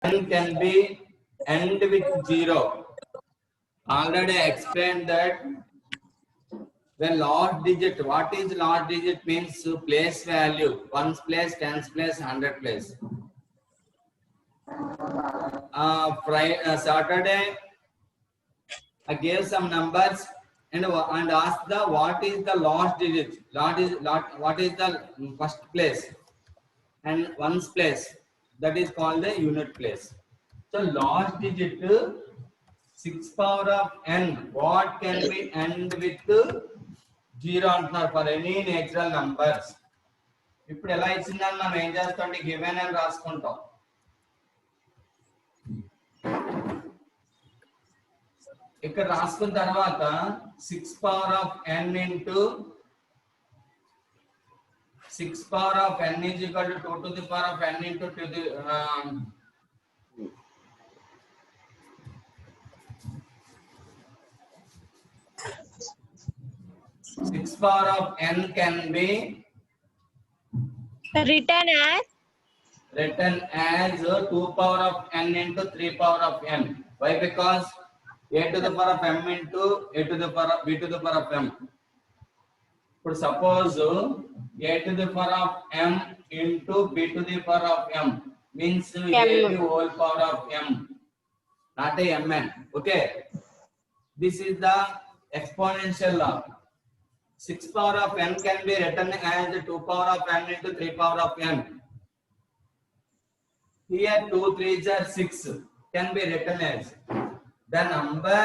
n can be end with 0. Already explained that when last digit, what is last digit means place value, ones place, tens place, 100 place. Saturday, I gave some numbers and asked the what is the last digit, what is the first place and ones place, that is called the unit place. So last digit 6 power of n, what can be end with 0 అంటున్నారు for any natural numbers. ఇప్పుడు ఎలా ఇచ్చిందని మనం ఏం చేస్తాం అంటే given అని రాసుకుంటాం. ఇక్కడ రాసుకున్న తర్వాత 6 power of n into 6 power of n is equal to 2 to the power of n into 2 to the 6 power of n can be written as 2 power of n into 3 power of n. Why? Because a to the power of m into a to the power of b to the power of m. But suppose a to the power of m into b to the power of m means a to whole power of m, not a mn. Okay, this is the exponential law. 6 power of n can be written as 2 power of n into 3 power of n. Here 2 3s are 6 can be written as the number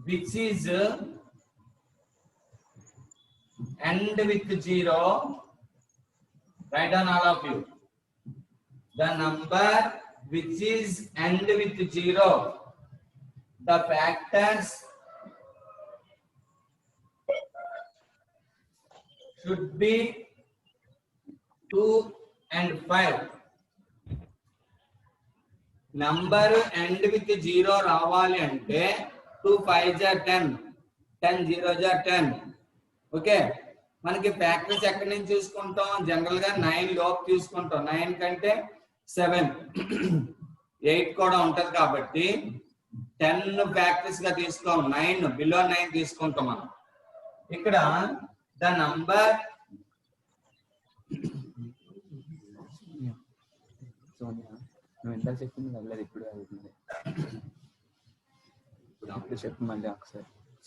which is end with 0. Write down all of you. The number which is end with 0. The factors should be 2 and 5. Number end with 0 రావాలి అంటే 2 5s are 10, 10 0s are 10. Okay, మనకి factors ఎక్కడి నుంచి చూసుకుంటాం? General గా 9 లోపు చూసుకుంటాం. 9 కంటే 7 8 కూడా ఉంటది కాబట్టి 10 ఫ్యాక్టర్స్ గా తీసుకోం. 9 బిలో 9 తీసుకుంటాం మనం. ఇక్కడ ద నంబర్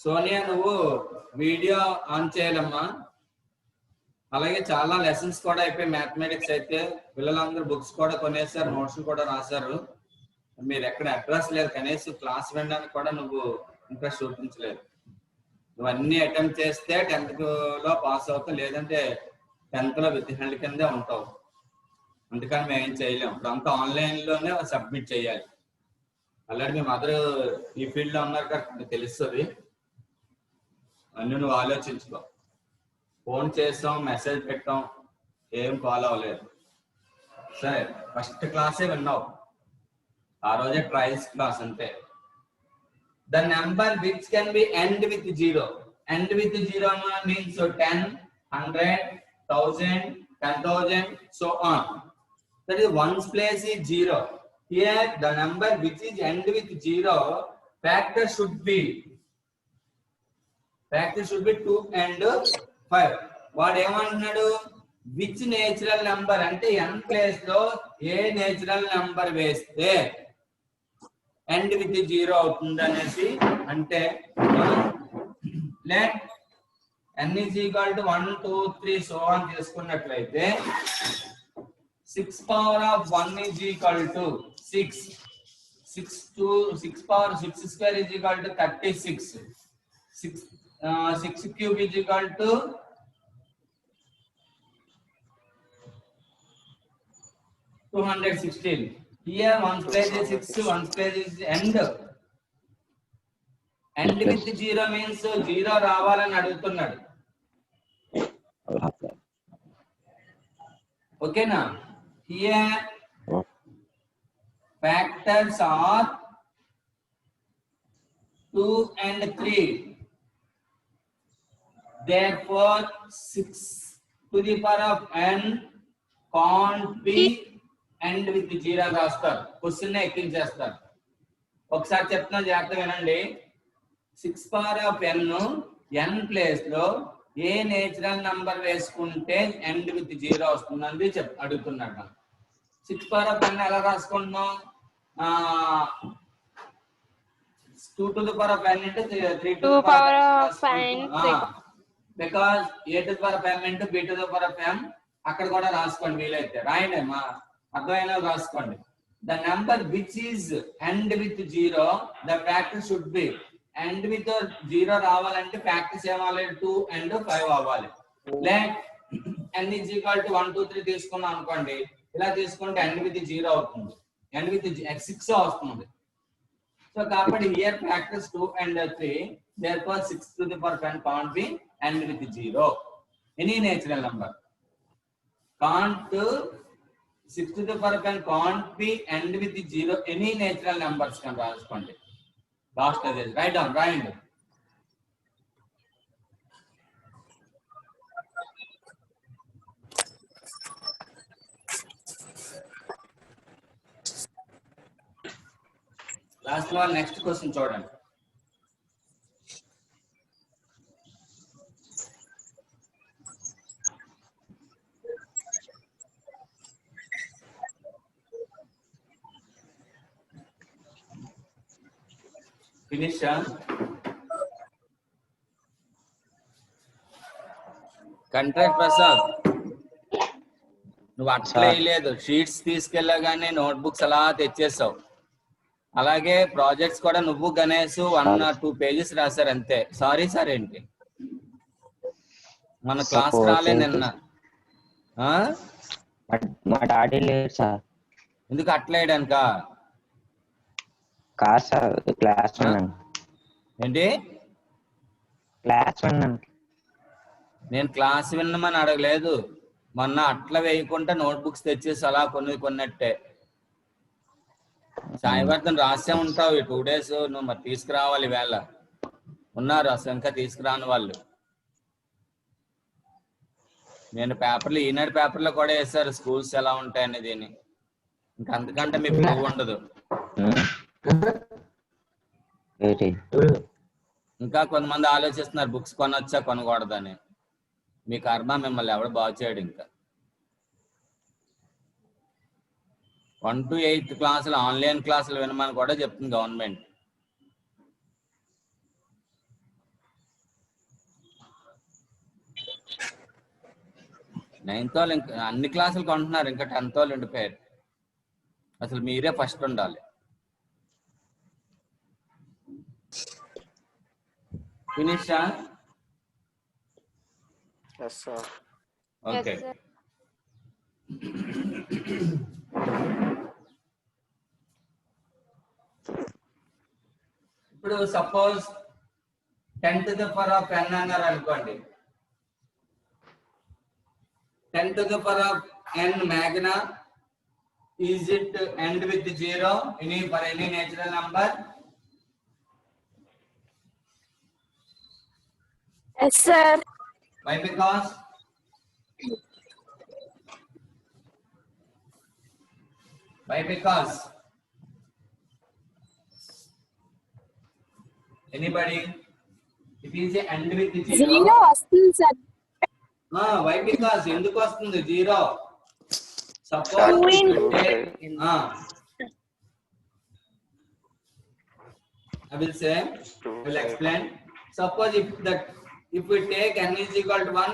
సోనియా నువ్వు వీడియో ఆన్ చేయాలమ్మా. అలాగే చాలా లెసన్స్ కూడా అయిపోయి మ్యాథమెటిక్స్ అయితే పిల్లలందరూ బుక్స్ కూడా కొనేసారు, నోట్స్ కూడా రాశారు. మీరు ఎక్కడ అడ్రస్ లేదు, కనీసం క్లాస్ వినడానికి కూడా నువ్వు ఇంట్రెస్ట్ చూపించలేదు. నువ్వు అన్ని అటెంప్ట్ చేస్తే 10th లో పాస్ అవుతావు, లేదంటే 10th లో విత్ హ్యాండ్ కిందే ఉంటావు. అందుకని మేము ఏం చేయలేము. ఇప్పుడు అంతా ఆన్లైన్ లోనే సబ్మిట్ చేయాలి. ఆల్రెడీ మీ మదర్ ఈ ఫీల్డ్ లో ఉన్నారు కదా, తెలుస్తుంది. అన్ని నువ్వు ఆలోచించుకో. ఫోన్ చేస్తాం, మెసేజ్ పెట్టాం, ఏం ఫాలో అవ్వలేదు. సరే, ఫస్ట్ క్లాసే విన్నావు, ఆ రోజే ట్రయల్స్ క్లాస్ అంతే. The number which can be end with 0. End with 0 means 10, 100, 1000, 10,000, so on. That is ones place is 0. Here the number which is end with 0, factor should be 2 and 5. వాడు ఏమంటున్నాడు? Which natural number అంటే n place లో ఏ natural number వేస్తే end with 0 అవుతుంది అనేసి. అంటే let n is equal to 1 2 3 so on చేసుకున్నట్లయితే 6 power of 1 is equal to 6. 6 power 6 square is equal to 36. 6 cube is equal to 216. Here one place is 6, one place is end. End with 0 means 0 రావాలని అడుగుతున్నాడు. ఓకేనా? Here factors are 2 and 3. Therefore 6 to the power of n can't be end with zero రాస్తారు. Question ఎక్కించేస్తారు. ఒకసారి చెప్తున్నా జాగ్రత్త వినండి. 6 power of n place లో ఏ natural number వేసుకుంటే ఎండ్ విత్ జీరో వస్తుందని అడుగుతున్నాడు. 6 పవర్ ఆఫ్ n ఎలా రాసుకుంటున్నాం? 2 to the power of n into 3 to the power of n, because a to the power of m into b to the power of m అక్కడ కూడా రాసుకోండి. వీలైతే రాయండి, మా అర్థమైన రాసుకోండి. The number which is end with zero, the factor should be end with zero రావాలంటే factors ఏమవ్వాలి? 2 and 5 అవ్వాలి. Like n is equal to 1 2 3 తీసుకున్నాం అనుకోండి, ఇలా తీసుకుంటే end with zero అవుతుంది, end with 6 వస్తుంది. సో కాబట్టి here factors 2 and 3, therefore 6 to the power of n can't be end with zero. Any natural number can't 6 to the power of n can't be end with zero. Any natural numbers can రాసుకోండి. Last అదే right down రాయండి. Last లో next question చూడండి. Finish contract Prasad, నువ్వు అట్లా లేదు, sheets తీసుకెళ్ళగానే notebooks అలా తెచ్చేసావు. అలాగే ప్రాజెక్ట్స్ కూడా నువ్వు గణేష్ 1 or 2 pages రాశారు అంతే. సారీ సార్ ఏంటి, మన క్లాస్ రాలే నిన్న. మా డాడీ లేడు సార్. ఎందుకు అట్లా వేయడానిక? కాదు సార్, క్లాస్ విన్నాను. ఏంటి క్లాస్ విన్నాను? నేను క్లాస్ విన్నమని అడగలేదు. మొన్న అట్లా వేయకుండా నోట్బుక్స్ తెచ్చేసి అలా కొన్నట్టే. సాయివర్ధన్ రాసే ఉంటావు ఈ 2 days, నువ్వు మరి తీసుకురావాలి. వేళ ఉన్నారు అసలు ఇంకా తీసుకురాని వాళ్ళు. నేను పేపర్లు, ఈనాడు పేపర్లో కూడా వేసారు స్కూల్స్ ఎలా ఉంటాయని. దీన్ని ఇంకా అంతకంటే మీ ప్రూవ్ ఉండదు. ఇంకా కొంతమంది ఆలోచిస్తున్నారు బుక్స్ కొనొచ్చా కొనకూడదని. మీ కర్మ, మిమ్మల్ని ఎవడు బాగు చేయడు. ఇంకా 1 to 8 క్లాసులు ఆన్లైన్ క్లాసులు వినమని కూడా చెప్తుంది గవర్నమెంట్. నైన్త్ వాళ్ళు ఇంకా అన్ని క్లాసులు కొంటున్నారు, ఇంకా 10th వాళ్ళు ఉండిపోయారు. అసలు మీరే ఫస్ట్ ఉండాలి. ఫినిషా? ఓకే. ఇప్పుడు suppose 10 to the power of n అన్నారు అనుకోండి. 10 to the power of n magna, is it end with 0 for any natural number? Yes sir. Why? Because anybody, it is a end with 0 వస్తుంది sir. Why? Because ఎందుకు వస్తుంది 0? Suppose I will say, I will explain. Suppose if we take n is equal to 1,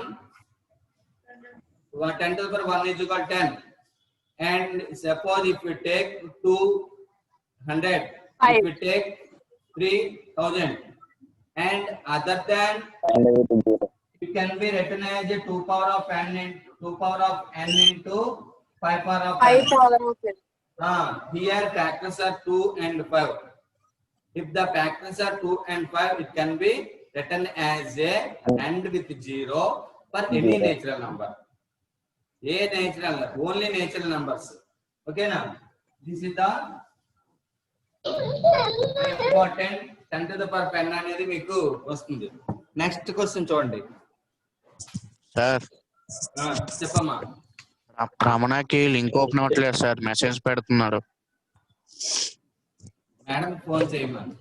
10 to the power 1 is equal to 10, and suppose if we take 200, if we take 3000, and other than it can be written as a 2 power of n into 5 power of n. Here factors are 2 and 5. If the factors are 2 and 5, it can be written as a end with 0 for any natural number. Only natural numbers. Okay now, this is the important 10 to the power 10 అనేది మీకు వస్తుంది. Next question చూడండి. Sir చెప్పమ్మా. రమణకి link open అవ్వట్లేదు sir, message పెడుతున్నాడు. Madam phone చేయమని.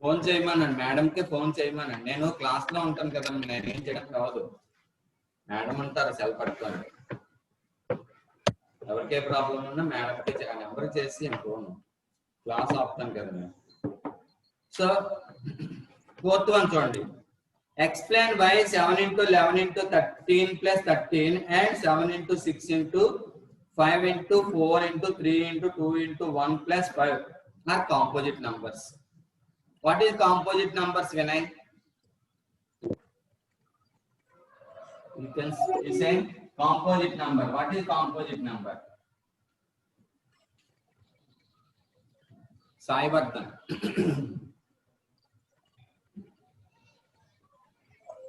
Phone చేయమనండి, మేడంకి ఫోన్ చేయమనండి. నేను క్లాస్ లో ఉంటాను కదా, నేనేం చేయడం రాదు. మేడం అంటారు సెల్ పట్టుకోండి. ఎవరికే ప్రాబ్లం ఉన్నా మేడంకి నెంబర్ చేసి ఫోన్ క్లాస్ ఆపుతాను కదా నేను. సో ఫోర్త్ వన్ చూడండి. Explain why 7 into 11 into 13 plus 13 and 7 into 6 into 5 into 4 into 3 into 2 into 1 plus 5 are composite numbers. What is composite numbers, Vinay? You can say composite number. What is composite number? Sai Vardhan.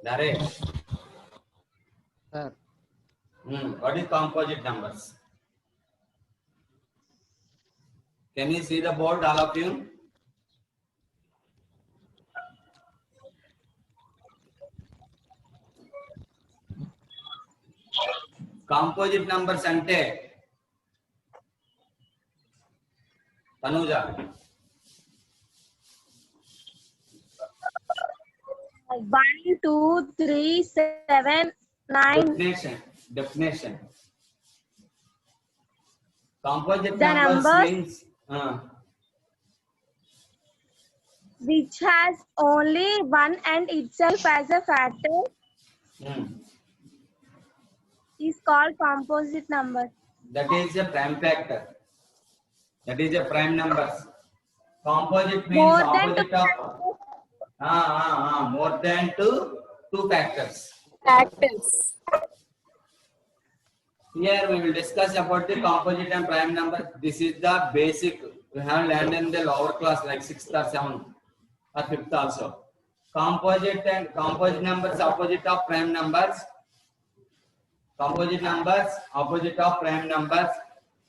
Naresh. Sir. What is composite numbers? Can you see the board, all of you? Composite numbers ante Tanuja. 1, 2, 3, 7, 9. Definition. Composite The numbers numbers means which has only one and itself as a factor is called composite number. that is a prime factor. That is a prime numbers. Composite means More than opposite two of more than two factors. factors. Here we will discuss about the composite and prime number. This is the basic we have learned in the lower class like 6th or 7th or 5th also. Composite and composite numbers opposite of prime numbers. Composite numbers opposite of prime numbers.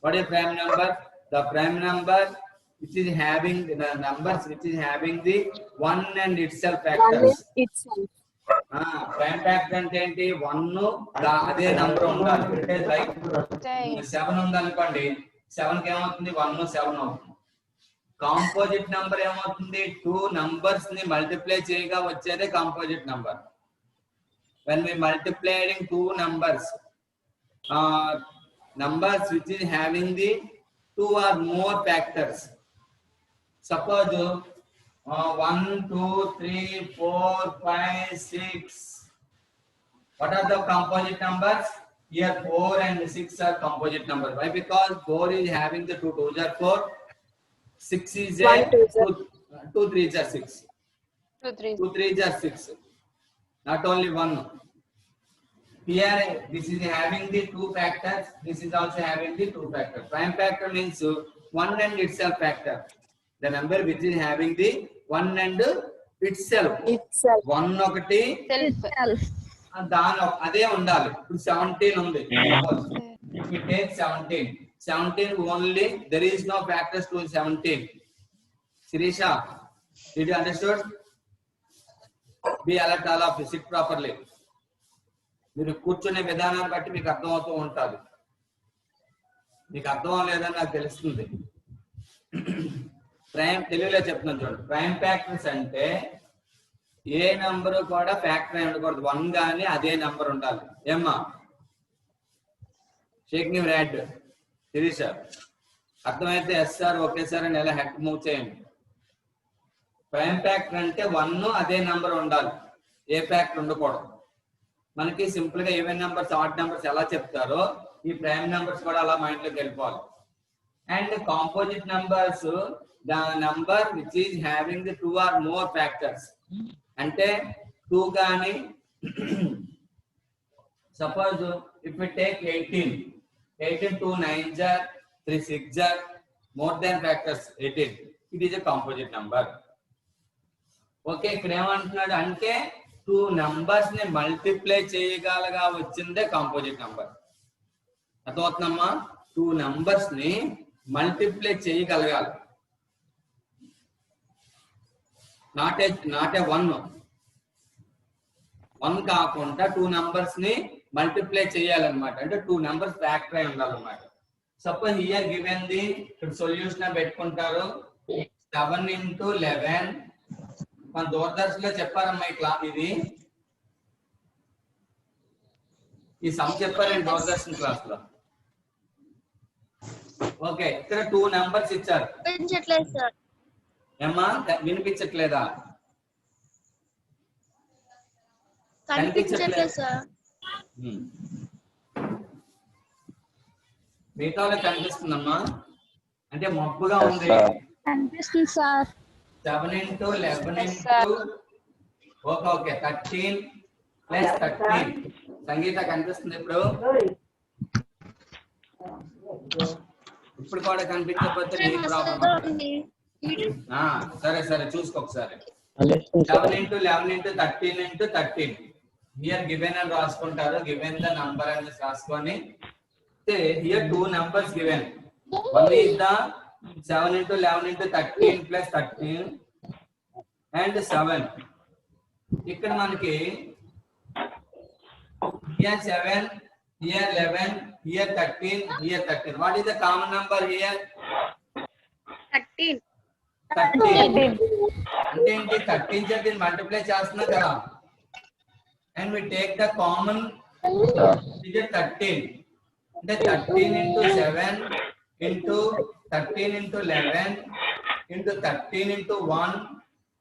What is prime number? The prime number which is having the numbers which is having the one and itself factors. Itself. Prime factor అంటే ఏంటి? 1 అదే number ఉండాలి. అంటే like 7 ఉంది అనుకోండి, 7 కి ఏమవుతుంది? 1 7 అవుతుంది. కాంపోజిట్ నంబర్ ఏమవుతుంది? 2 నంబర్స్ ని మల్టిప్లై చేయగా వచ్చేదే composite number. when we multiplying 2 numbers numbers which is having the 2 or more factors. Suppose 1 2 3 4 5 6. What are the composite numbers? Here 4 and 6 are composite numbers. Why? Because 4 is having the 2 2s are 4, 6 is a 2 3s are 6, 2 3s are 6, not only 1. Here this is having the 2 factors, this is also having the 2 factors. Prime factor means one and itself factor, the number which is having the one and itself. One ఒకటి దాని అదే ఉండాలి. ఇప్పుడు 17 ఉంది. If we take 17 only, there is no factors to 17. Sirisha, did you understood? Be alert, all of you, sit properly. మీరు కూర్చునే విధానాన్ని బట్టి మీకు అర్థమవుతూ ఉంటుంది. మీకు అర్థం అవ్వలేదని నాకు తెలుస్తుంది. ప్రైమ్ తెలుగులో చెప్తున్నాను చూడండి. ప్రైమ్ ఫ్యాక్టర్స్ అంటే ఏ నంబరు కూడా ఫ్యాక్టర్ అయి ఉండకూడదు. 1 గానీ అదే నంబర్ ఉండాలి. ఏమ్మా షేకింగ్ రెడ్ శిరీష అర్థమైతే ఎస్ఆర్ ఒకేసారి అని ఎలా హెడ్ మూవ్ చేయండి. ప్రైమ్ ఫ్యాక్టర్ అంటే 1 అదే నంబర్ ఉండాలి, ఏ ఫ్యాక్టర్ ఉండకూడదు. మనకి సింపుల్ గా ఈవెన్ నెంబర్స్ ఆడ్ నెంబర్స్ ఎలా చెప్తారో ఈ ప్రైమ్ నెంబర్స్ కూడా అలా మైండ్ లోకి వెళ్ళిపోవాలి. And composite numbers the number which is having the 2 or more factors. అంటే 2 గానీ suppose if we take 18 2 9s are 3 6s are more than factors 18, it is a composite number. Okay, ఇక్కడ ఏమంటున్నాడు అంటే 2 numbers ని multiply చేయగలగా వచ్చిందే composite number. అర్థమవుతుందమ్మా? 2 numbers ని multiply చేయగలగాలి. Not a 1 కాకుండా 2 numbers ని మల్టిప్లై చేయాలన్నమాట. అంటే 2 numbers ఫ్యాక్టర్ అయి ఉండాలన్నమాట. సపోజ్ హియర్ గివెన్ ది ఇక్కడ సొల్యూషన్ పెట్టుకుంటారు 7 into 11. మన దూరదర్శన్లో చెప్పారమ్మా ఇది ఈ సమ్ చెప్పారండి దూరదర్శన్ క్లాస్ లో. ఓకే, ఇక్కడ 2 numbers ఇచ్చారు. వినిపించట్లేదు సార్. ఏమ్మా వినిపించట్లేదా? కనిపించట్లేదు సార్. మిగతా వాళ్ళకి కనిపిస్తుందమ్మా? అంటే మబ్బుగా ఉంది. కనిపిస్తుంది sir. 7 into 11 into okay 13 plus 13. సంగీత కనిపిస్తుంది ఇప్పుడు? ఇప్పుడు కూడా కనిపించకపోతే నీ ప్రాబ్లం. సరే చూసుకో ఒకసారి. 7 into 11 into 13 into 13. Here given అని రాసుకుంటారు. గివెన్ ద నంబర్ అని రాసుకొని here 2 numbers given. One is the 7 into 11 into 13 plus 13 and 7. ఇక్కడ మనకి here 7, here 11, here 13, here 13. What is the common number here? 13. అంటే ఏంటి? 13 చేత మల్టిప్లై చేస్తున్నా కదా. And we take the common digit 13. అంటే 13 into 7 into 13 into 11 into 13 into 1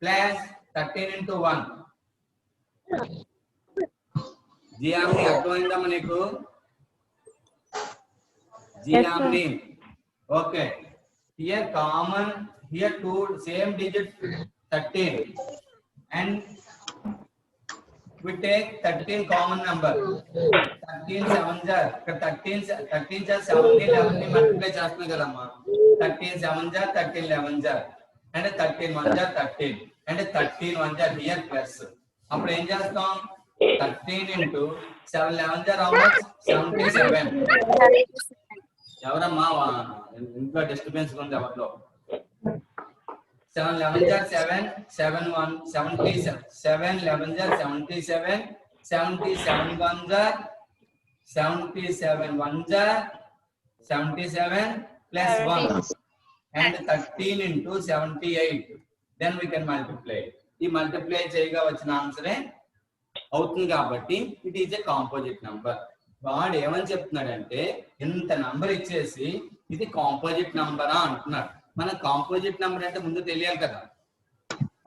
plus 13 into 1. జియామ్ని అర్థమైందమ్మా నీకు? జియామ్ని okay. Here common, here 2 same digit 13 and we take 13 common number. 13 7s are 13 just 17 11 ని మల్టిప్లై చేస్తున్నాం కదమ్మా. 13 7s are 13 11s are and 13 1s are 13 and 13 1s are here plus. అప్పుడు ఏం చేస్తాం? 13 into 7 11s are how much? 77. ఎవరమ్మా ఇంట్లో disturbance ఉంది ఎవరిలో? 7 11s are 7 7 1 77. 7 11s are 77. 77 1s are 77 1s are 77 plus 1 and 13 into 78. Then we can multiply. ఈ multiply చేయగా వచ్చిన ఆన్సరే అవుతుంది కాబట్టి it is a composite number. వాడు ఏమని చెప్తున్నాడంటే ఇంత నంబర్ ఇచ్చేసి ఇది కాంపోజిట్ నంబరా అంటున్నాడు. మన కాంపోజిట్ నంబర్ అంటే ముందు తెలియాలి కదా.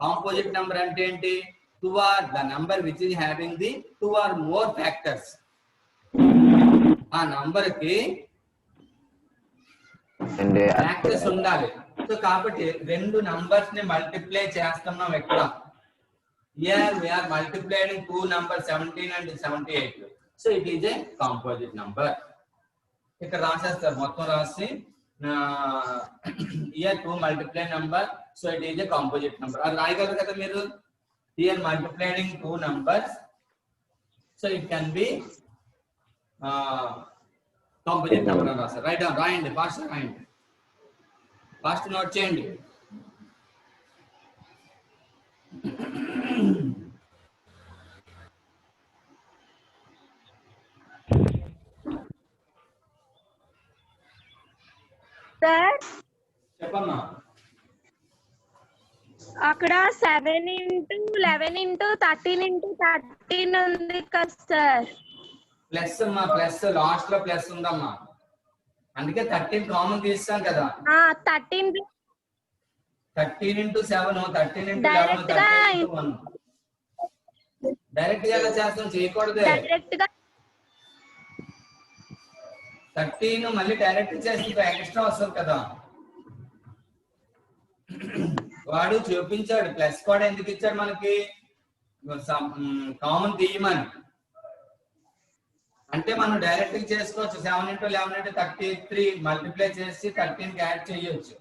కాంపోజిట్ నంబర్ అంటే ఏంటి? 2 are the number which is having the 2 or more factors. ఆ నంబర్ కి ఫ్యాక్టర్స్ ఉండాలి. సో కాబట్టి 2 numbers ని మల్టిప్లై చేస్తున్నాం ఇక్కడ. Here we are multiplying 2 numbers 17 and 78. So it is a composite number. ఇక్కడ రాసేస్తారు మొత్తం రాసి here 2 multiply number, so it is a composite number. అది రాయగలరు కదా మీరు. Here multiplying 2 numbers, so it can be composite number అని రాస్తారు. రైట్ డౌన్, రాయండి, fast రాయండి, ఫాస్ట్ నోట్ చేయండి. సార్ చెప్పమ్మా. అక్కడ 7 into 11 into 13 into 13 ఉంది కదా సార్. ప్లస్ అమ్మా, ప్లస్ లాస్ట్ లో ప్లస్ ఉందమ్మా. అందుకే 13 కామన్ తీస్తాం కదా. 13 into 7 13 into 11 13 into 1. డైరెక్ట్ గా ఎలా చేస్తాం? చేయకూడదు. డైరెక్ట్ గా 13 మళ్ళీ డైరెక్ట్ చేస్తే ఎక్స్ట్రా వస్తుంది కదా. వాడు చూపించాడు ప్లస్ కూడా ఎందుకు ఇచ్చాడు మనకి? కామన్ తీయమని. అంటే మనం డైరెక్ట్ గా చేసుకోవచ్చు. 7 into 11 into 33 మల్టిప్లై చేసి 13 కి యాడ్ చేయొచ్చు.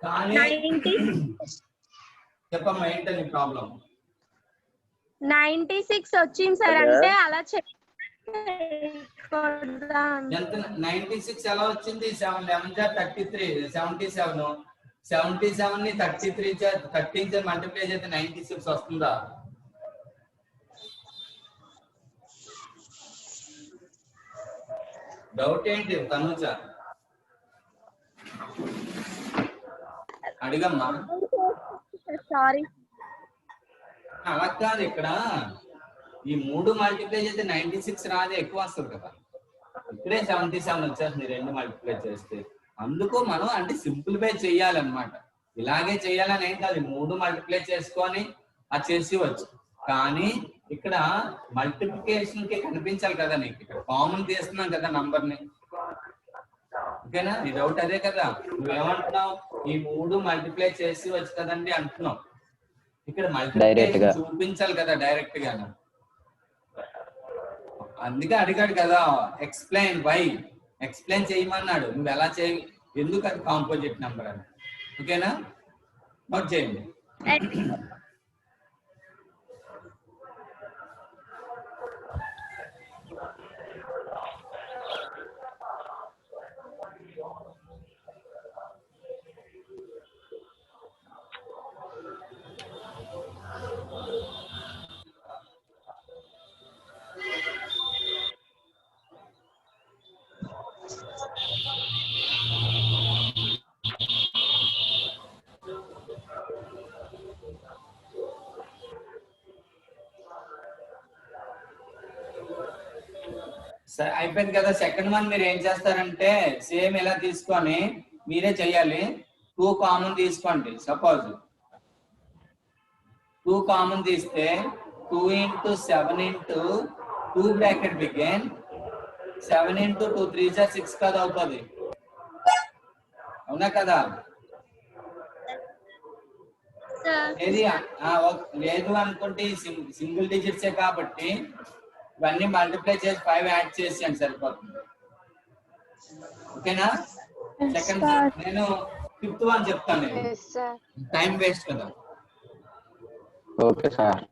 కానీ చెప్పమ్మా ఏంటని ప్రాబ్లం? 96 వచ్చింది సార్. అంటే అలా ఎంత 96 ఎలా వచ్చింది? 7 11 33 77. 77 ని 13 చే మల్టిప్లై చేస్తే 96 వస్తుందా? డౌట్ ఏంటి తనుజ? అడిగమ్మా. Sorry. అలా కాదు, ఇక్కడ ఈ 3 మల్టిప్లై చేస్తే 96 రాదే, ఎక్కువ వస్తుంది కదా. ఇక్కడే 77 వచ్చేస్తుంది 2 మల్టిప్లై చేస్తే. అందుకు మనం అంటే సింప్లిఫై చెయ్యాలన్నమాట. ఇలాగే చెయ్యాలని ఏం కాదు, 3 మల్టిప్లై చేసుకొని అది చేసేవచ్చు. కానీ ఇక్కడ మల్టిప్లికేషన్ కి కనిపించాలి కదా నీకు. ఇక్కడ కామన్ తీస్తున్నాం కదా నంబర్ ని. ఓకేనా? నీ డౌట్ అదే కదా. నువ్వేమంటున్నావు? ఈ 3 మల్టిప్లై చేసి వచ్చు కదండి అంటున్నావు. ఇక్కడ మల్టిప్లికేషన్ చూపించాలి కదా డైరెక్ట్ గా. అందుకే అడిగాడు కదా, ఎక్స్ప్లెయిన్ వై, ఎక్స్ప్లెయిన్ చేయమన్నాడు. నువ్వు ఎలా చేయి, ఎందుకు అది కాంపోజిట్ నెంబర్ అని. ఓకేనా? నోట్ చేయండి. సరే, అయిపోయింది కదా. సెకండ్ వన్ మీరు ఏం చేస్తారంటే సేమ్ ఇలా తీసుకొని మీరే చెయ్యాలి. 2 కామన్ తీసుకోండి. సపోజ్ 2 కామన్ తీస్తే 2 into 7 into 2 bracket begin 7 into 2 3 6 కదా అవుతుంది. అవునా కదా? ఏది లేదు అనుకుంటే సింగిల్ డిజిట్సే కాబట్టి ఇవన్నీ మల్టిప్లై చేసి 5 యాడ్ చేసేయండి, సరిపోతుంది. ఓకేనా? సెకండ్ నేను 5th వన్ చెప్తాను. టైం వేస్ట్ కదా. Okay sir.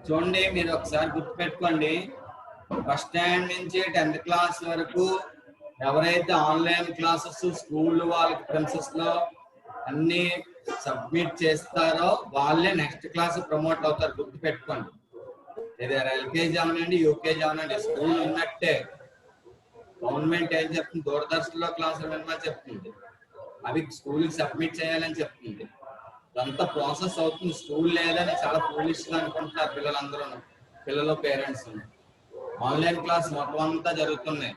చూడండి, మీరు ఒకసారి గుర్తుపెట్టుకోండి. ఫస్ట్ స్టాండ్ నుంచి 10th క్లాస్ వరకు ఎవరైతే ఆన్లైన్ క్లాసెస్ స్కూల్ వాళ్ళకి ప్రిన్సెస్ లో అన్ని సబ్మిట్ చేస్తారో వాళ్ళే నెక్స్ట్ క్లాస్ ప్రమోట్ అవుతారు. గుర్తుపెట్టుకోండి. ఇది ఎల్కేజీ అవనండి, యూకేజీ అవనండి, స్కూల్ ఉన్నట్టే. గవర్నమెంట్ ఏం చెప్తుంది, దూరదర్శన్ లో క్లాసులు వినమని చెప్తుంది, అవి స్కూల్ సబ్మిట్ చేయాలని చెప్తుంది. అంతా ప్రాసెస్ అవుతుంది. స్కూల్ లేదని చాలా ఫూలిష్ గా అనుకుంటున్నారు పిల్లలందరూ, పిల్లలు పేరెంట్స్. ఆన్లైన్ క్లాస్ మొత్తం అంతా జరుగుతున్నాయి.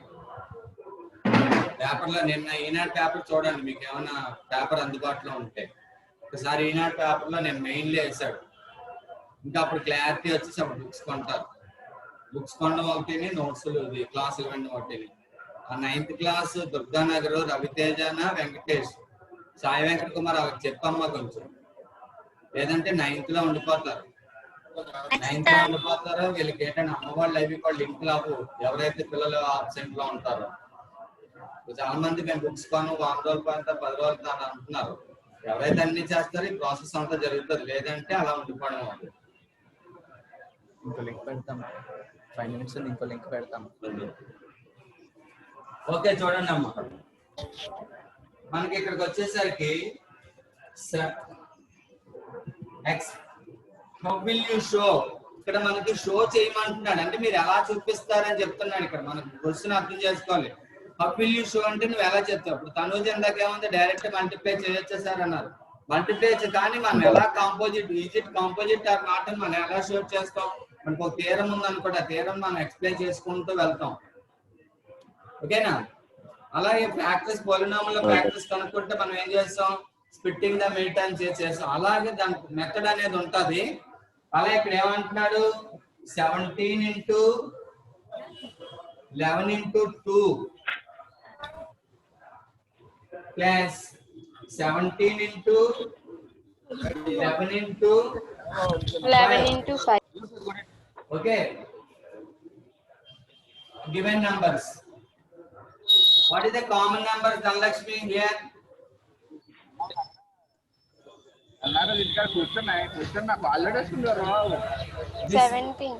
పేపర్లో నిన్న ఈనాడు పేపర్ చూడండి, మీకు ఏమైనా పేపర్ అందుబాటులో ఉంటే ఒకసారి ఈనాడు పేపర్ లో నేను మెయిన్లీ వేసాడు. ఇంకా అప్పుడు క్లారిటీ వచ్చేసి అప్పుడు బుక్స్ కొంటారు. బుక్స్ కొనడం ఒకటిని, నోట్స్లు క్లాసులు వినడం ఒకటిని. ఆ 9th క్లాస్ దుర్గానగర్ రవితేజన వెంకటేష్ సాయి వెంకట కుమార్ వాళ్ళకి చెప్పమ్మా కొంచెం, లేదంటే 9th లో ఉండిపోతారు. 9th లో ఉండిపోతారో వీళ్ళకి ఏంటంటే అమ్మవాళ్ళు అవి కూడా లింక్ లావు. ఎవరైతే పిల్లలు ఆబ్సెంట్ లో ఉంటారో చాలా మంది మేము బుక్స్ కొను 100 రోజులు పోయిన 10 రోజులు అని అంటున్నారు. ఎవరైతే అన్ని చేస్తారో ఈ ప్రాసెస్ అంతా జరుగుతుంది, లేదంటే అలా ఉండిపోవడం అవుతుంది. ఇంకో లింక్ పెడతాం, 5 minutes ఇంకో లింక్ పెడతాం. ఓకే, చూడండి అమ్మా, మనకి ఇక్కడికి వచ్చేసరికి హౌ విల్ యూ షో, ఇక్కడ మనకి షో చేయమంటున్నాడు. అంటే మీరు ఎలా చూపిస్తారని చెప్తున్నాడు. ఇక్కడ మనకి క్వశ్చన్ అర్థం చేసుకోవాలి. హౌ విల్ యూ షో అంటే నువ్వు ఎలా చెప్తావు. ఇప్పుడు తనుజ ఇందాక ఏముంది, డైరెక్ట్ మల్టిప్లై చేయొచ్చు సార్ అన్నారు. మల్టిప్లై కానీ మనం ఎలా composite, is it composite or not అని మనం ఎలా షో చేస్తాం. మనకు ఒక థీరం ఉంది అనుకోండి, ఆ థీరం మనం ఎక్స్ప్లెయిన్ చేసుకుంటూ వెళ్తాం. ఓకేనా? అలాగే ప్రాక్టీస్ పోలినామల్ ప్రాక్టీస్ కనుక్కుంటే మనం ఏం చేస్తాం, స్ప్లిట్టింగ్ ద మిడ్ అని చేస్తాం. అలాగే దాని మెథడ్ అనేది ఉంటది. అలా ఇక్కడ ఏమంటున్నాడు, 17 into 11 into 2 plus 17 into 11 into 11 into 5. Okay. Given numbers. What is the common number, Dhanlakshmi, here? అన్నారు ఇక్కడ కూర్చున్నాయి నాకు ఆల్రెడీ వస్తున్నారు 17.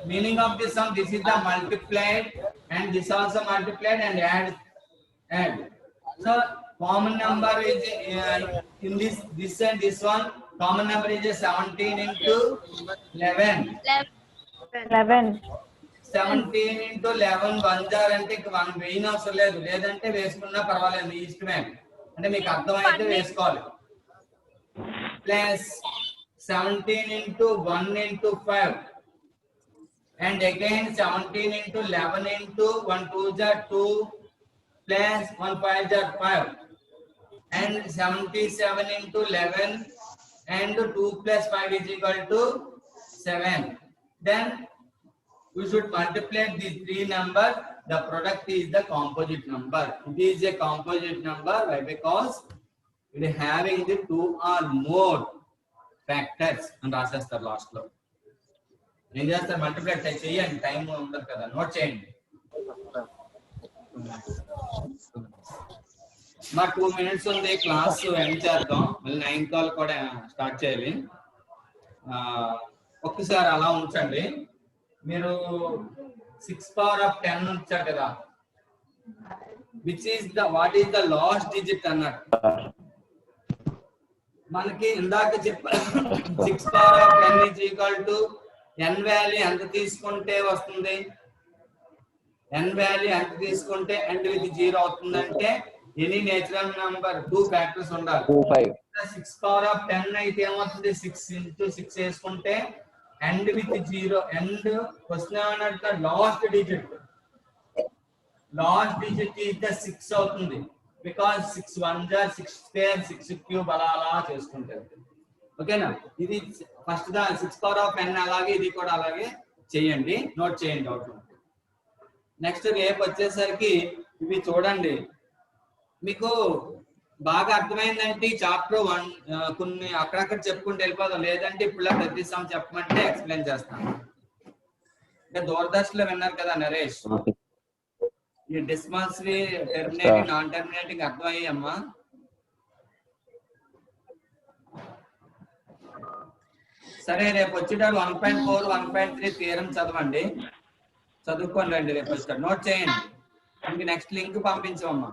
Meaning of this sum, this is the multiplied and this also multiplied and add. So common number is in this and this one. Common number is 17 into 11. 17 into 11 1 jar అంటే 1 వేయన అవసరం లేదు, లేదంటే వేసుకున్నా పర్వాలేదు, మీ ఇష్టమే. అంటే మీకు అర్థమైతే వేసుకోవాలి. Plus 17 into 1 into 5 and again 17 into 11 into 1 2 jar 2 plus 1 5 jar 5 and 77 into 11 and 2 plus 5 is equal to 7. Then we should multiply these three numbers. The product is the composite number. It is a composite number. Why? Because it is having the two or more factors. And రాసేస్తారు last లో. ఏం చేస్తారు? Multiply చేయండి, time ఉండదు కదా, note చేయండి. మా 2 minutes ఉంది, క్లాస్ ఎండ్ చేద్దాం. మళ్ళీ 9 కాల్ కూడా స్టార్ట్ చేయాలి. ఒక్కసారి అలా ఉంచండి. మీరు 6 power of 10 ఉంచారు కదా, what is the last digit అన్నట్టు. మనకి ఇందాక చెప్పారు 6 power of 10 is equal to n value ఎంత తీసుకుంటే వస్తుంది, n వాల్యూ ఎంత తీసుకుంటే end with 0 అవుతుందంటే ఎనీ నేచురల్ నంబర్ 2 ఫ్యాక్టర్స్ ఉండాలి. 6 power of 10 అయితే ఏమవుతుంది, 6 into 6 వేసుకుంటే end with 0, end క్వశ్చన్ ఏమన్నట్టు లాస్ట్ డిజిట్ is the 6 అవుతుంది. బికాజ్ 6 1 jar 6 square 6 cube అలా చేసుకుంటారు. ఓకేనా? ఇది first the 6 power of n, అలాగే ఇది కూడా అలాగే చేయండి, నోట్ చేయండి అవుట్. నెక్స్ట్ రేపు వచ్చేసరికి ఇవి చూడండి, మీకు బాగా అర్థమైందంటే చాప్టర్ 1 కొన్ని అక్కడక్కడ చెప్పుకుంటూ వెళ్ళిపోదాం, లేదంటే ఇప్పుడు ప్రతి సమ్ చెప్పమంటే ఎక్స్ప్లెయిన్ చేస్తాను. అంటే దూరదర్శన్లో విన్నారు కదా నరేష్, ఈ డిస్మాన్స్వి టెర్మినేటింగ్ నాన్ టెర్మినేటింగ్ అర్థమయ్యమ్మా? సరే, రేపు వచ్చేటప్పుడు 1.4 1.3 థియరం చదవండి, చదువుకొని రండి. రేపు వచ్చేటప్పుడు నోట్ చేయండి. ఇంక నెక్స్ట్ లింక్ పంపించమమ్మా.